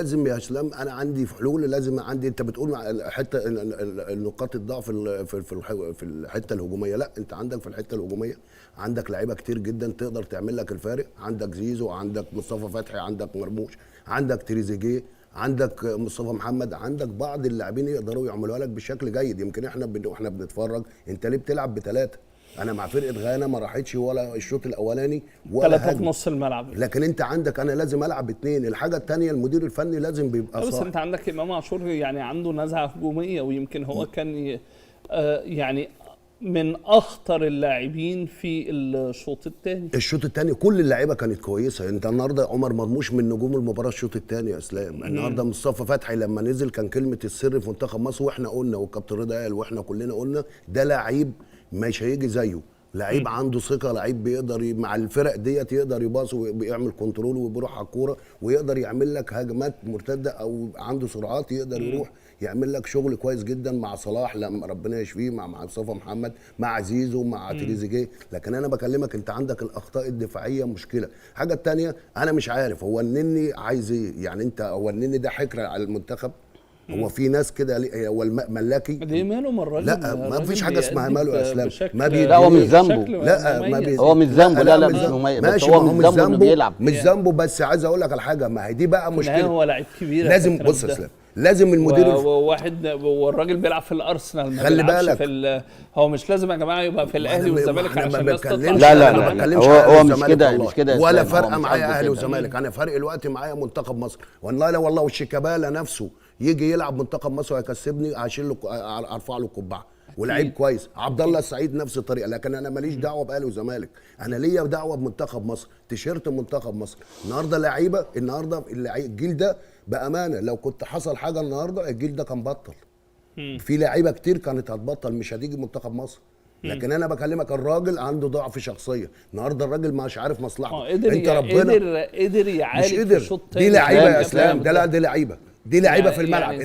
لازم يا اسلام انا عندي في حلول، لازم عندي. انت بتقول حته نقاط الضعف في الحته الهجوميه، لا انت عندك في الحته الهجوميه عندك لعيبه كتير جدا تقدر تعمل لك الفارق. عندك زيزو، عندك مصطفى فتحي، عندك مرموش، عندك تريزيجيه، عندك مصطفى محمد، عندك بعض اللاعبين يقدروا يعملوها لك بشكل جيد. يمكن احنا بنتفرج، انت ليه بتلعب بثلاثه؟ انا مع فرقه غانا ما راحتش ولا الشوط الاولاني ولا ثلاثة في نص الملعب، لكن انت عندك انا لازم العب اثنين. الحاجه الثانيه المدير الفني لازم بيبقى بس صاحي. انت عندك امام عاشور يعني عنده نزعه هجوميه، ويمكن هو كان يعني من اخطر اللاعبين في الشوط الثاني. الشوط الثاني كل اللعيبه كانت كويسه. انت النهارده عمر مرموش من نجوم المباراه الشوط الثاني يا اسلام. النهارده مصطفى فتحي لما نزل كان كلمه السر في منتخب مصر، واحنا قلنا والكابتن رضا قال واحنا كلنا قلنا ده لعيب مش هيجي زيه. لعيب عنده ثقه، لعيب بيقدر مع الفرق ديت يقدر يباص ويعمل كنترول وبيروح على الكوره ويقدر يعمل لك هجمات مرتده، او عنده سرعات يقدر يروح يعمل لك شغل كويس جدا مع صلاح لما ربنا يشفيه، مع مصطفى محمد، مع زيزو، مع تريزيجيه. لكن انا بكلمك انت عندك الاخطاء الدفاعيه مشكله. حاجه الثانيه انا مش عارف هو النني عايز ايه. يعني انت هو النني ده حكر على المنتخب؟ هو في ناس كده هو الملاكي ليه ماله من الراجل؟ لا ما فيش حاجه اسمها ماله يا اسلام. ما لا هو مش ذنبه. لا ما هو مش ذنبه. لا مش مميز. بس هو مش ذنبه انه بيلعب. مش ذنبه. بس عايز اقول لك على حاجه، ما هي دي بقى مشكله. هو لعيب كبير لازم بص يا اسلام، لازم المدير واحد والراجل بيلعب في الارسنال، ما خلي بيلعبش بالك. هو مش لازم يا جماعه يبقى في الاهلي والزمالك عشان الناس تطلع. لا ما بتكلمش هو مش كده مش كده ولا فارقه معايا اهلي وزمالك. انا فارق الوقت معايا منتخب مصر. والله لا والله والشيكابالا نفسه يجي يلعب منتخب مصر ويكسبني هشيل له ارفع له القبعه. ولعيب كويس. عبد الله السعيد نفس الطريقه. لكن انا ماليش دعوه باهلي وزمالك، انا ليا دعوه بمنتخب مصر، تيشيرت منتخب مصر. النهارده لعيبه، النهارده الجيل ده بامانه لو كنت حصل حاجه النهارده الجيل ده كان بطل. في لعيبه كتير كانت هتبطل مش هتيجي منتخب مصر. لكن انا بكلمك الراجل عنده ضعف شخصيه. النهارده الراجل مش عارف مصلحته. انت ربنا قدر يعالج مش قدر. في الشوط دي لعيبه يا اسلام. ده لا دي لعيبه، دي لعيبه في الملعب. يعني